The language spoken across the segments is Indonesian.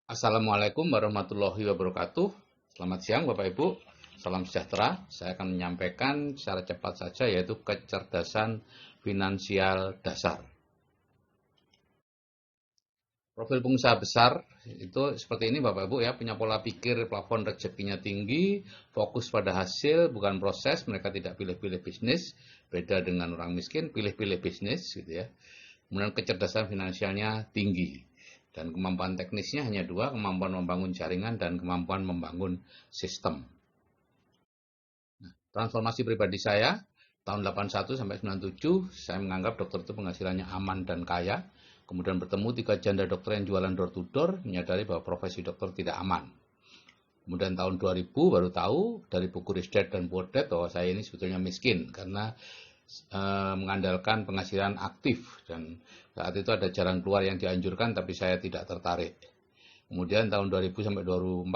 Assalamualaikum warahmatullahi wabarakatuh. Selamat siang Bapak Ibu, salam sejahtera. Saya akan menyampaikan secara cepat saja yaitu kecerdasan finansial dasar. Profil pengusaha besar itu seperti ini Bapak Ibu ya, punya pola pikir plafon rezekinya tinggi, fokus pada hasil bukan proses, mereka tidak pilih-pilih bisnis, beda dengan orang miskin, pilih-pilih bisnis gitu ya. Kemudian kecerdasan finansialnya tinggi. Dan kemampuan teknisnya hanya dua, kemampuan membangun jaringan dan kemampuan membangun sistem. Transformasi pribadi saya, tahun 81 sampai 97, saya menganggap dokter itu penghasilannya aman dan kaya. Kemudian bertemu 3 janda dokter yang jualan door to door, menyadari bahwa profesi dokter tidak aman. Kemudian tahun 2000 baru tahu dari buku Rich Dad dan Poor Dad bahwa saya ini sebetulnya miskin karena mengandalkan penghasilan aktif, dan saat itu ada jalan keluar yang dianjurkan tapi saya tidak tertarik. Kemudian tahun 2000 sampai 2004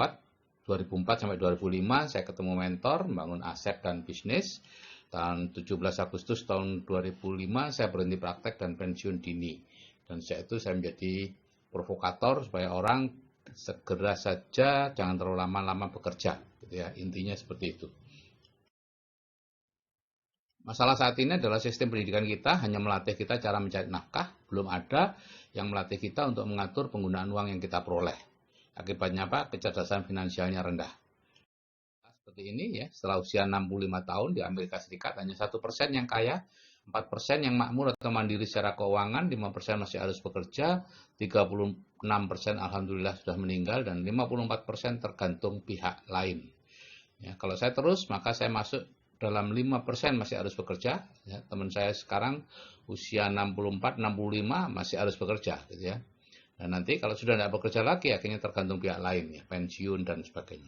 sampai 2005 saya ketemu mentor membangun aset dan bisnis. Tahun 17 Agustus tahun 2005 saya berhenti praktek dan pensiun dini. Dan sejak itu saya menjadi provokator supaya orang segera saja jangan terlalu lama-lama bekerja gitu ya. Intinya seperti itu. Masalah saat ini adalah sistem pendidikan kita hanya melatih kita cara mencari nafkah, belum ada yang melatih kita untuk mengatur penggunaan uang yang kita peroleh. Akibatnya apa? Kecerdasan finansialnya rendah. Seperti ini ya, setelah usia 65 tahun di Amerika Serikat hanya 1% yang kaya, 4% yang makmur atau mandiri secara keuangan, 5% masih harus bekerja, 36% alhamdulillah sudah meninggal, dan 54% tergantung pihak lain. Ya, kalau saya terus, maka saya masuk dalam 5% masih harus bekerja. Ya, teman saya sekarang usia 64, 65 masih harus bekerja, gitu ya. Dan nanti kalau sudah tidak bekerja lagi, akhirnya tergantung pihak lain, ya, pensiun dan sebagainya.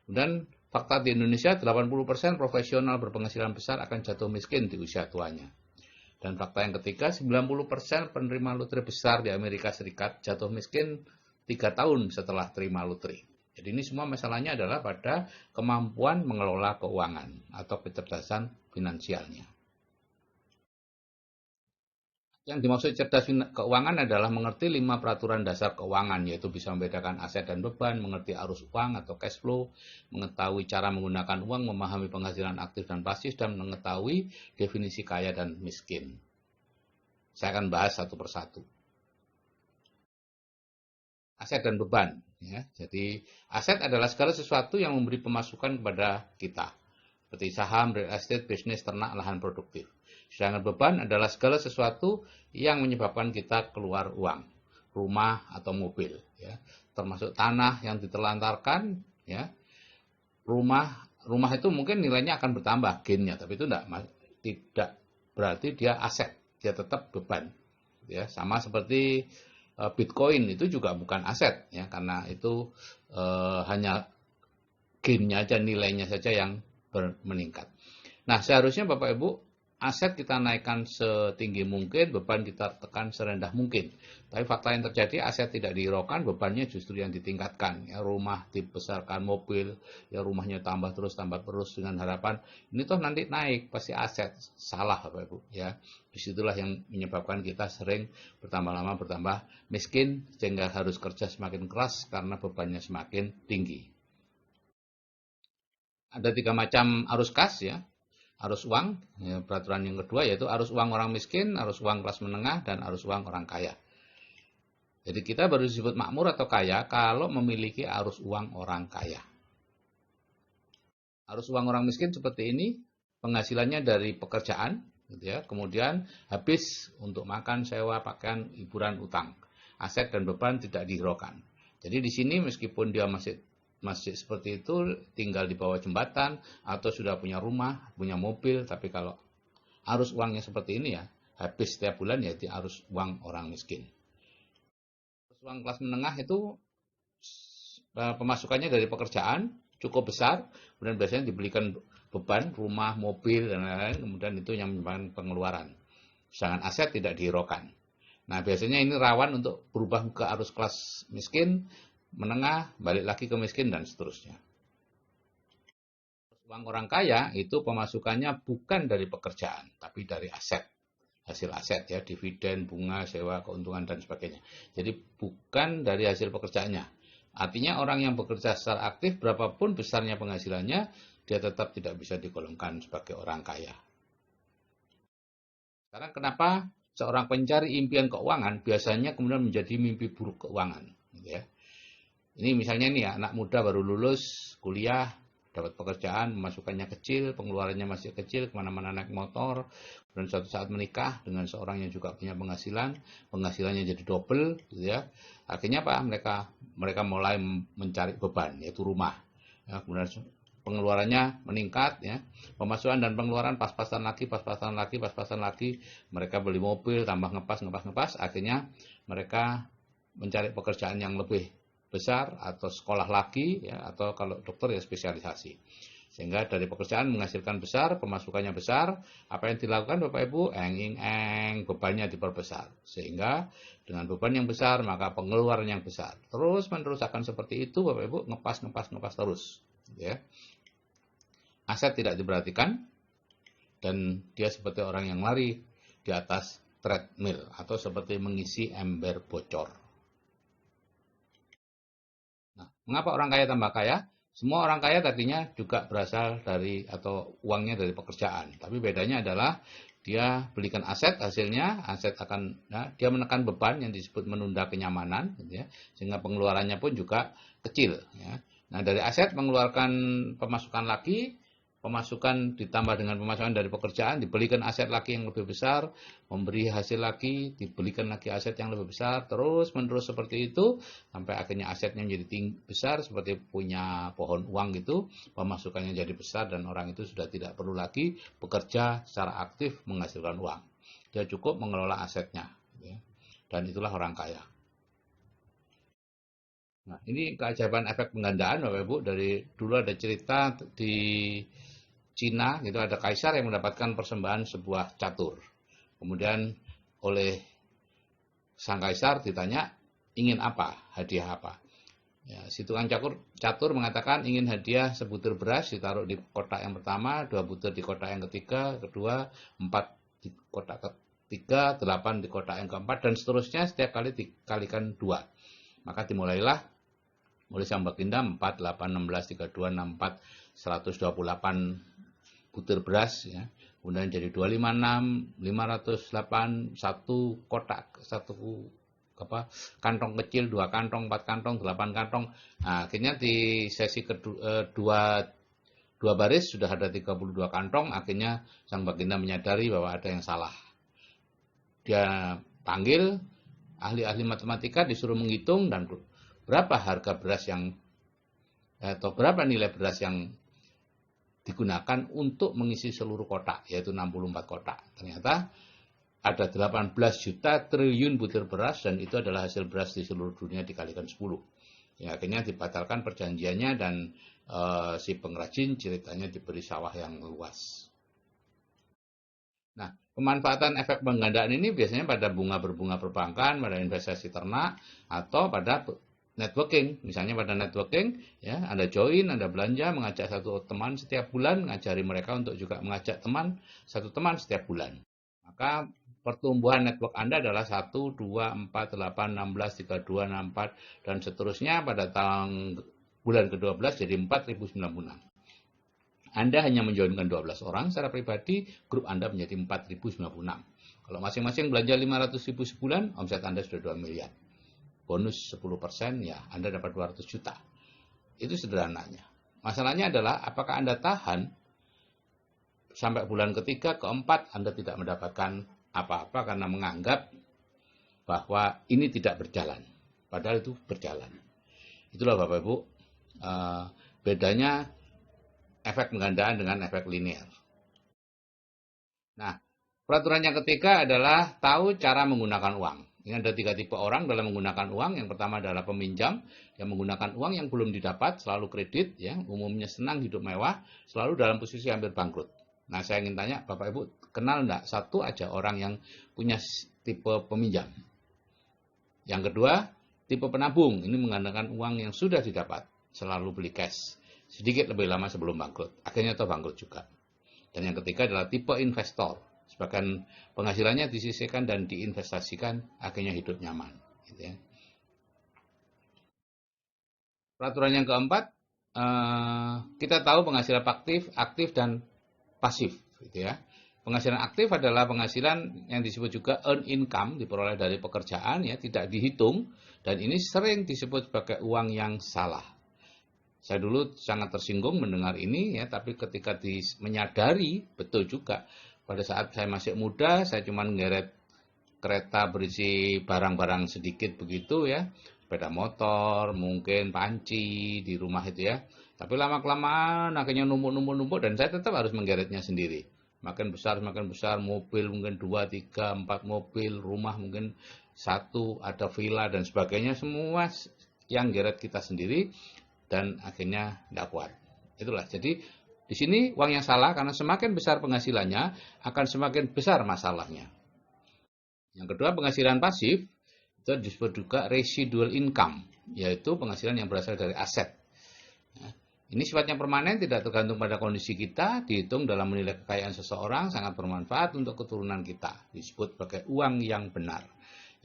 Dan fakta di Indonesia 80% profesional berpenghasilan besar akan jatuh miskin di usia tuanya. Dan fakta yang ketiga, 90% penerima lotre besar di Amerika Serikat jatuh miskin 3 tahun setelah terima lotre. Jadi ini semua masalahnya adalah pada kemampuan mengelola keuangan atau kecerdasan finansialnya. Yang dimaksud cerdas keuangan adalah mengerti 5 peraturan dasar keuangan, yaitu bisa membedakan aset dan beban, mengerti arus uang atau cash flow, mengetahui cara menggunakan uang, memahami penghasilan aktif dan pasif, dan mengetahui definisi kaya dan miskin. Saya akan bahas satu persatu. Aset dan beban. Ya. Jadi aset adalah segala sesuatu yang memberi pemasukan kepada kita. Seperti saham, real estate, bisnis, ternak, lahan produktif. Sedangkan beban adalah segala sesuatu yang menyebabkan kita keluar uang. Rumah atau mobil. Ya. Termasuk tanah yang ditelantarkan. Ya. Rumah itu mungkin nilainya akan bertambah gainnya. Tapi itu tidak berarti dia aset. Dia tetap beban. Ya, sama seperti Bitcoin itu juga bukan aset ya, karena itu hanya gainnya aja, nilainya saja yang meningkat. Nah, seharusnya Bapak Ibu, aset kita naikkan setinggi mungkin, beban kita tekan serendah mungkin. Tapi fakta yang terjadi, aset tidak dihiraukan, bebannya justru yang ditingkatkan. Ya, rumah dibesarkan, mobil, ya rumahnya tambah terus dengan harapan ini toh nanti naik, pasti aset. Salah Bapak Ibu ya. Disitulah yang menyebabkan kita sering bertambah lama bertambah miskin, sehingga harus kerja semakin keras karena bebannya semakin tinggi. Ada 3 macam arus kas ya. Arus uang, ya, peraturan yang kedua yaitu arus uang orang miskin, arus uang kelas menengah, dan arus uang orang kaya. Jadi kita baru disebut makmur atau kaya kalau memiliki arus uang orang kaya. Arus uang orang miskin seperti ini, penghasilannya dari pekerjaan, gitu ya, kemudian habis untuk makan, sewa, pakaian, hiburan, utang. Aset dan beban tidak dihiraukan. Jadi di sini meskipun dia masih seperti itu, tinggal di bawah jembatan atau sudah punya rumah, punya mobil, tapi kalau arus uangnya seperti ini ya, habis setiap bulan ya di arus uang orang miskin. Arus uang kelas menengah itu pemasukannya dari pekerjaan cukup besar, kemudian biasanya dibelikan beban, rumah, mobil, dan lain-lain, kemudian itu yang menyebabkan pengeluaran. Sedangkan aset tidak dihiraukan. Nah, biasanya ini rawan untuk berubah ke arus kelas miskin, menengah, balik lagi ke miskin, dan seterusnya. Uang orang kaya itu pemasukannya bukan dari pekerjaan, tapi dari aset. Hasil aset ya, dividen, bunga, sewa, keuntungan, dan sebagainya. Jadi bukan dari hasil pekerjaannya. Artinya orang yang bekerja secara aktif, berapapun besarnya penghasilannya, dia tetap tidak bisa digolongkan sebagai orang kaya. Sekarang kenapa seorang pencari impian keuangan biasanya kemudian menjadi mimpi buruk keuangan, gitu ya. Ini misalnya nih ya, anak muda baru lulus kuliah, dapat pekerjaan, pemasukannya kecil, pengeluarannya masih kecil, kemana-mana naik motor, dan suatu saat menikah dengan seorang yang juga punya penghasilan, penghasilannya jadi double, gitu ya. Akhirnya apa? Mereka mulai mencari beban, yaitu rumah. Ya, kemudian pengeluarannya meningkat, ya. Pemasukan dan pengeluaran pas-pasan lagi, pas-pasan lagi, pas-pasan lagi. Mereka beli mobil, tambah ngepas, akhirnya mereka mencari pekerjaan yang lebih besar atau sekolah lagi, ya, atau kalau dokter ya spesialisasi. Sehingga dari pekerjaan menghasilkan besar, pemasukannya besar, apa yang dilakukan Bapak Ibu? Bebannya diperbesar. Sehingga dengan beban yang besar, maka pengeluaran yang besar. Terus menerus akan seperti itu Bapak Ibu, ngepas terus. Ya. Aset tidak diperhatikan, dan dia seperti orang yang lari di atas treadmill, atau seperti mengisi ember bocor. Nah, mengapa orang kaya tambah kaya? Semua orang kaya tadinya juga berasal dari atau uangnya dari pekerjaan. Tapi bedanya adalah dia belikan aset, hasilnya aset akan dia menekan beban yang disebut menunda kenyamanan, gitu ya, sehingga pengeluarannya pun juga kecil. Ya. Nah, dari aset mengeluarkan pemasukan lagi, pemasukan ditambah dengan pemasukan dari pekerjaan, dibelikan aset lagi yang lebih besar, memberi hasil lagi, dibelikan lagi aset yang lebih besar, terus menerus seperti itu, sampai akhirnya asetnya menjadi besar, seperti punya pohon uang gitu, pemasukannya jadi besar, dan orang itu sudah tidak perlu lagi bekerja secara aktif menghasilkan uang. Dia cukup mengelola asetnya, ya. Dan itulah orang kaya. Nah, ini keajaiban efek penggandaan, Bapak Ibu. Dari dulu ada cerita di Cina, gitu, ada kaisar yang mendapatkan persembahan sebuah catur. Kemudian oleh sang kaisar ditanya, ingin apa, hadiah apa. Ya, si tukang catur mengatakan ingin hadiah sebutir beras ditaruh di kotak yang pertama, 2 butir di kotak yang ketiga, kedua, 4 di kotak ketiga, 8 di kotak yang keempat, dan seterusnya setiap kali dikalikan 2. Maka dimulailah oleh sang baginda 4, 8, 16, 32, 64, 128 butir beras, ya. Kemudian jadi 256, 508, satu kotak, satu kantong kecil, 2 kantong, 4 kantong, 8 kantong. Nah, akhirnya di sesi kedua, dua baris sudah ada 32 kantong. Akhirnya sang baginda menyadari bahwa ada yang salah. Dia panggil ahli-ahli matematika, disuruh menghitung dan berapa harga beras yang atau berapa nilai beras yang digunakan untuk mengisi seluruh kotak, yaitu 64 kotak. Ternyata ada 18 juta triliun butir beras, dan itu adalah hasil beras di seluruh dunia dikalikan 10. Ya, akhirnya dibatalkan perjanjiannya, dan si pengrajin ceritanya diberi sawah yang luas. Nah, pemanfaatan efek penggandaan ini biasanya pada bunga berbunga perbankan, pada investasi ternak, atau pada networking. Misalnya pada networking, ya, Anda join, Anda belanja, mengajak satu teman setiap bulan, mengajari mereka untuk juga mengajak satu teman setiap bulan. Maka pertumbuhan network Anda adalah 1, 2, 4, 8, 16, 32, 64, dan seterusnya pada bulan ke-12 jadi 4096. Anda hanya menjoinkan 12 orang secara pribadi, grup Anda menjadi 4096. Kalau masing-masing belanja 500.000 sebulan, omset Anda sudah 2 miliar. Bonus 10%, ya Anda dapat 200 juta. Itu sederhananya. Masalahnya adalah apakah Anda tahan sampai bulan ketiga, keempat Anda tidak mendapatkan apa-apa karena menganggap bahwa ini tidak berjalan. Padahal itu berjalan. Itulah Bapak Ibu, bedanya efek penggandaan dengan efek linear. Nah, peraturan yang ketiga adalah tahu cara menggunakan uang. Ini ada 3 tipe orang dalam menggunakan uang. Yang pertama adalah peminjam yang menggunakan uang yang belum didapat, selalu kredit, ya, umumnya senang hidup mewah, selalu dalam posisi hampir bangkrut. Nah, saya ingin tanya Bapak Ibu, kenal enggak satu aja orang yang punya tipe peminjam? Yang kedua, tipe penabung. Ini mengandalkan uang yang sudah didapat, selalu beli cash, sedikit lebih lama sebelum bangkrut, akhirnya atau bangkrut juga. Dan yang ketiga adalah tipe investor. Sebagian penghasilannya disisihkan dan diinvestasikan, akhirnya hidup nyaman. Gitu ya. Peraturan yang keempat, kita tahu penghasilan aktif dan pasif, gitu ya. Penghasilan aktif adalah penghasilan yang disebut juga earn income, diperoleh dari pekerjaan, ya, tidak dihitung, dan ini sering disebut sebagai uang yang salah. Saya dulu sangat tersinggung mendengar ini, ya, tapi ketika menyadari, betul juga. Pada saat saya masih muda, saya cuma ngeret kereta berisi barang-barang sedikit begitu, ya, sepeda motor, mungkin panci di rumah itu, ya. Tapi lama-kelamaan akhirnya numpuk-numpuk dan saya tetap harus menggeretnya sendiri. Makin besar, mobil mungkin 2, 3, 4 mobil, rumah mungkin satu, ada villa dan sebagainya, semua yang geret kita sendiri dan akhirnya tidak kuat. Itulah, jadi di sini uang yang salah karena semakin besar penghasilannya akan semakin besar masalahnya. Yang kedua, penghasilan pasif itu disebut juga residual income, yaitu penghasilan yang berasal dari aset. Ini sifatnya permanen, tidak tergantung pada kondisi kita, dihitung dalam menilai kekayaan seseorang, sangat bermanfaat untuk keturunan kita. Disebut sebagai uang yang benar.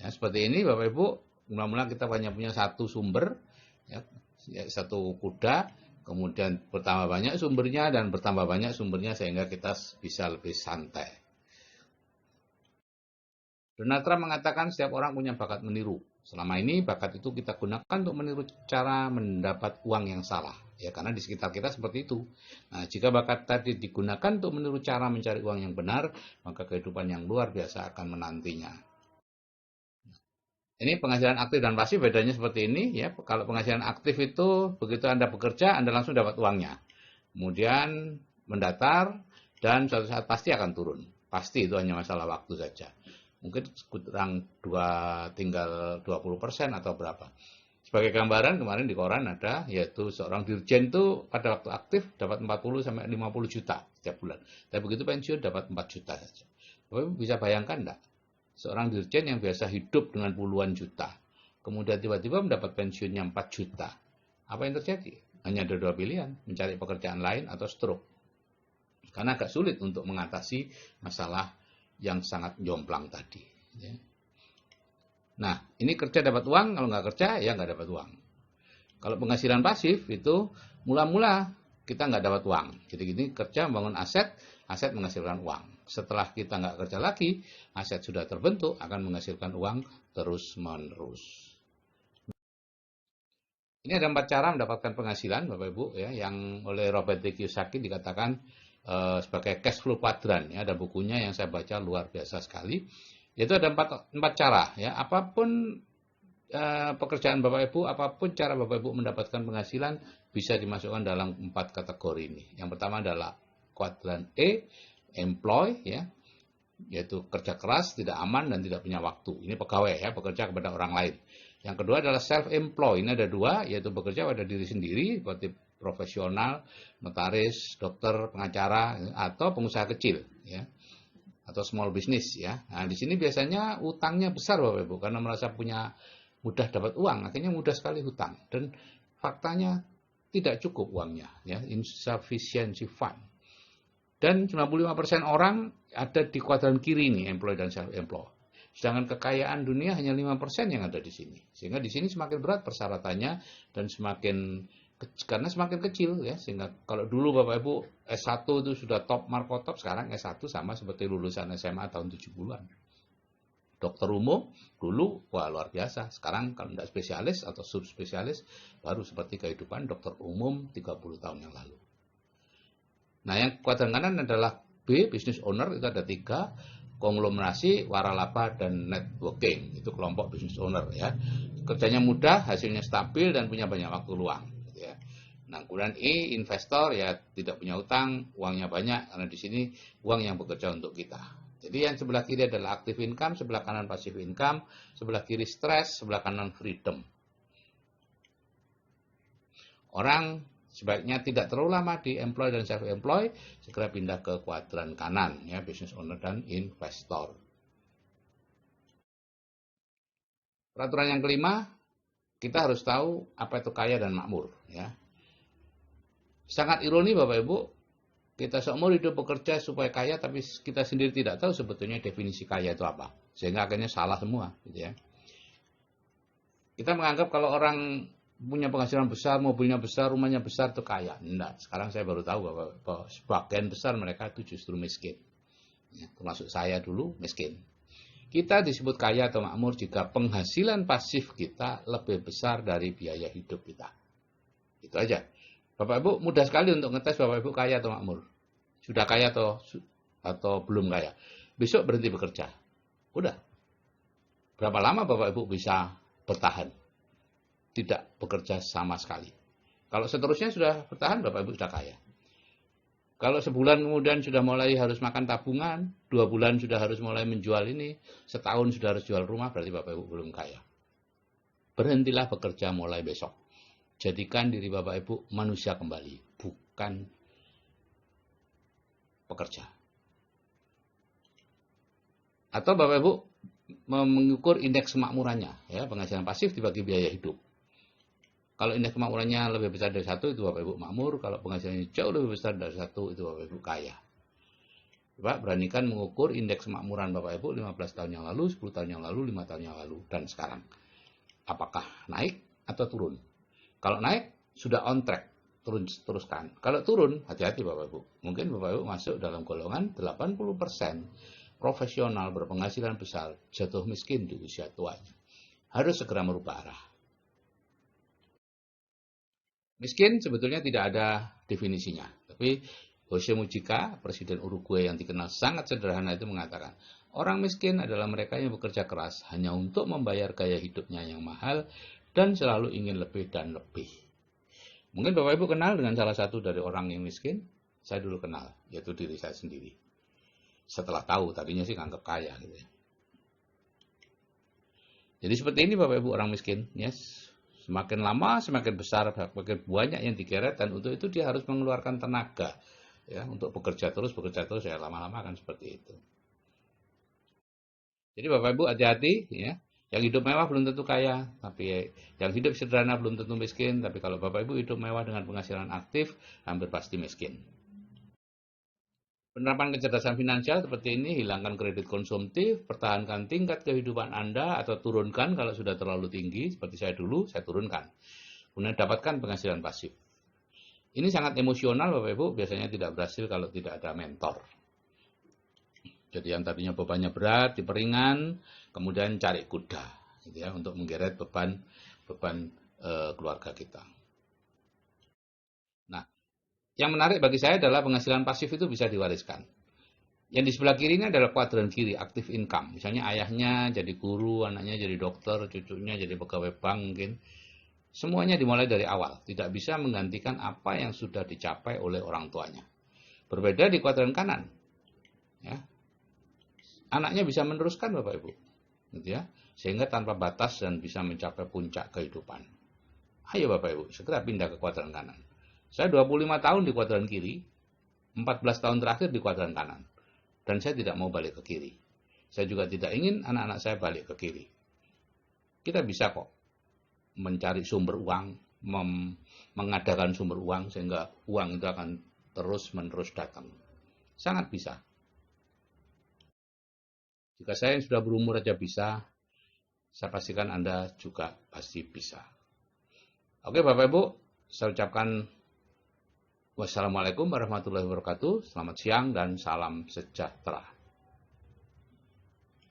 Ya, seperti ini Bapak Ibu, mula-mula kita hanya punya satu sumber, ya, satu kuda, kemudian bertambah banyak sumbernya dan bertambah banyak sumbernya sehingga kita bisa lebih santai. Donald Trump mengatakan setiap orang punya bakat meniru. Selama ini bakat itu kita gunakan untuk meniru cara mendapat uang yang salah. Ya, karena di sekitar kita seperti itu. Nah, jika bakat tadi digunakan untuk meniru cara mencari uang yang benar, maka kehidupan yang luar biasa akan menantinya. Ini penghasilan aktif dan pasif bedanya seperti ini, ya. Kalau penghasilan aktif itu begitu Anda bekerja, Anda langsung dapat uangnya. Kemudian mendatar dan suatu saat pasti akan turun. Pasti, itu hanya masalah waktu saja. Mungkin kurang tinggal 20% atau berapa. Sebagai gambaran, kemarin di koran ada, yaitu seorang dirjen itu pada waktu aktif dapat 40 sampai 50 juta setiap bulan. Tapi begitu pensiun dapat 4 juta saja. Bapak bisa bayangkan enggak? Seorang dirjen yang biasa hidup dengan puluhan juta, kemudian tiba-tiba mendapat pensiunnya 4 juta. Apa yang terjadi? Hanya ada dua pilihan, mencari pekerjaan lain atau stroke. Karena agak sulit untuk mengatasi masalah yang sangat jomplang tadi. Nah, ini kerja dapat uang, kalau nggak kerja, ya nggak dapat uang. Kalau penghasilan pasif itu, mula-mula kita nggak dapat uang. Jadi gini, kerja membangun aset, aset menghasilkan uang. Setelah kita nggak kerja lagi, aset sudah terbentuk, akan menghasilkan uang terus-menerus. Ini ada 4 cara mendapatkan penghasilan, Bapak Ibu, ya, yang oleh Robert T. Kiyosaki dikatakan sebagai cash flow quadrant. Ya, ada bukunya yang saya baca luar biasa sekali. Yaitu ada empat cara. Ya, apapun pekerjaan Bapak Ibu, apapun cara Bapak Ibu mendapatkan penghasilan bisa dimasukkan dalam 4 kategori ini. Yang pertama adalah kuadran E, employ, ya, yaitu kerja keras, tidak aman dan tidak punya waktu. Ini pegawai, ya, bekerja kepada orang lain. Yang kedua adalah self-employ. Ini ada 2, yaitu bekerja pada diri sendiri seperti profesional, notaris, dokter, pengacara, atau pengusaha kecil, ya, atau small business, ya. Nah, di sini biasanya utangnya besar Bapak Ibu karena merasa mudah dapat uang, akhirnya mudah sekali hutang dan faktanya tidak cukup uangnya, ya, insufficiency fund. Dan 95% orang ada di kuadran kiri ini, employ dan self-employ. Sedangkan kekayaan dunia hanya 5% yang ada di sini. Sehingga di sini semakin berat persyaratannya dan karena semakin kecil, ya. Sehingga kalau dulu Bapak Ibu S1 itu sudah top markotop, sekarang S1 sama seperti lulusan SMA tahun 70-an. Dokter umum dulu wah luar biasa. Sekarang kalau tidak spesialis atau subspesialis baru seperti kehidupan dokter umum 30 tahun yang lalu. Nah, yang kuadran kanan adalah B, business owner, itu ada 3, konglomerasi, waralaba, dan networking. Itu kelompok business owner, ya. Kerjanya mudah, hasilnya stabil, dan punya banyak waktu luang, gitu ya. Nah, kemudian I, investor, ya tidak punya utang, uangnya banyak, karena di sini uang yang bekerja untuk kita. Jadi yang sebelah kiri adalah active income, sebelah kanan passive income, sebelah kiri stress, sebelah kanan freedom. Orang sebaiknya tidak terlalu lama di employ dan self-employ, segera pindah ke kuadran kanan, ya, business owner dan investor. Peraturan yang kelima, kita harus tahu apa itu kaya dan makmur, ya. Sangat ironi Bapak Ibu, kita seumur hidup bekerja supaya kaya, tapi kita sendiri tidak tahu sebetulnya definisi kaya itu apa. Sehingga akhirnya salah semua, gitu ya. Kita menganggap kalau orang punya penghasilan besar, mobilnya besar, rumahnya besar itu kaya. Enggak, sekarang saya baru tahu bahwa sebagian besar mereka itu justru miskin. Ya, termasuk saya dulu miskin. Kita disebut kaya atau makmur jika penghasilan pasif kita lebih besar dari biaya hidup kita. Itu aja. Bapak Ibu mudah sekali untuk ngetes Bapak Ibu kaya atau makmur. Sudah kaya atau belum kaya. Besok berhenti bekerja. Udah. Berapa lama Bapak Ibu bisa bertahan? Tidak bekerja sama sekali. Kalau seterusnya sudah bertahan, Bapak Ibu sudah kaya. Kalau sebulan kemudian sudah mulai harus makan tabungan, 2 bulan sudah harus mulai menjual ini, setahun sudah harus jual rumah, berarti Bapak Ibu belum kaya. Berhentilah bekerja mulai besok. Jadikan diri Bapak Ibu manusia kembali, bukan pekerja. Atau Bapak Ibu mengukur indeks kemakmurannya, ya, penghasilan pasif dibagi biaya hidup. Kalau indeks kemakmurannya lebih besar dari 1, itu Bapak Ibu makmur. Kalau penghasilannya jauh lebih besar dari 1, itu Bapak Ibu kaya. Coba beranikan mengukur indeks kemakmuran Bapak Ibu 15 tahun yang lalu, 10 tahun yang lalu, 5 tahun yang lalu, dan sekarang. Apakah naik atau turun? Kalau naik, sudah on track, teruskan. Kalau turun, hati-hati Bapak Ibu. Mungkin Bapak Ibu masuk dalam golongan 80% profesional berpenghasilan besar, jatuh miskin di usia tuanya. Harus segera merubah arah. Miskin sebetulnya tidak ada definisinya. Tapi Jose Mujica, Presiden Uruguay yang dikenal sangat sederhana itu mengatakan, orang miskin adalah mereka yang bekerja keras hanya untuk membayar gaya hidupnya yang mahal dan selalu ingin lebih dan lebih. Mungkin Bapak Ibu kenal dengan salah satu dari orang yang miskin. Saya dulu kenal, yaitu diri saya sendiri. Setelah tahu, tadinya sih nganggap kaya gitu ya. Jadi seperti ini Bapak Ibu orang miskin, yes. Semakin lama, semakin besar, semakin banyak yang digeret, dan untuk itu dia harus mengeluarkan tenaga, ya, untuk bekerja terus, ya lama-lama akan seperti itu. Jadi Bapak Ibu hati-hati, ya. Yang hidup mewah belum tentu kaya, tapi yang hidup sederhana belum tentu miskin. Tapi kalau Bapak Ibu hidup mewah dengan penghasilan aktif, hampir pasti miskin. Penerapan kecerdasan finansial seperti ini, hilangkan kredit konsumtif, pertahankan tingkat kehidupan Anda atau turunkan kalau sudah terlalu tinggi, seperti saya dulu, saya turunkan. Kemudian dapatkan penghasilan pasif. Ini sangat emosional Bapak Ibu, biasanya tidak berhasil kalau tidak ada mentor. Jadi yang tadinya bebannya berat, diperingan, kemudian cari kuda, gitu ya, untuk menggeret beban keluarga kita. Nah, yang menarik bagi saya adalah penghasilan pasif itu bisa diwariskan. Yang di sebelah kiri ini adalah kuadran kiri, active income. Misalnya ayahnya jadi guru, anaknya jadi dokter, cucunya jadi pegawai bank mungkin. Semuanya dimulai dari awal, tidak bisa menggantikan apa yang sudah dicapai oleh orang tuanya. Berbeda di kuadran kanan. Ya. Anaknya bisa meneruskan Bapak Ibu. Gitu ya. Sehingga tanpa batas dan bisa mencapai puncak kehidupan. Ayo Bapak Ibu, segera pindah ke kuadran kanan. Saya 25 tahun di kuadran kiri, 14 tahun terakhir di kuadran kanan. Dan saya tidak mau balik ke kiri. Saya juga tidak ingin anak-anak saya balik ke kiri. Kita bisa kok mencari sumber uang, mengadakan sumber uang, sehingga uang itu akan terus-menerus datang. Sangat bisa. Jika saya yang sudah berumur aja bisa, saya pastikan Anda juga pasti bisa. Oke Bapak Ibu, saya ucapkan wassalamualaikum warahmatullahi wabarakatuh. Selamat siang dan salam sejahtera.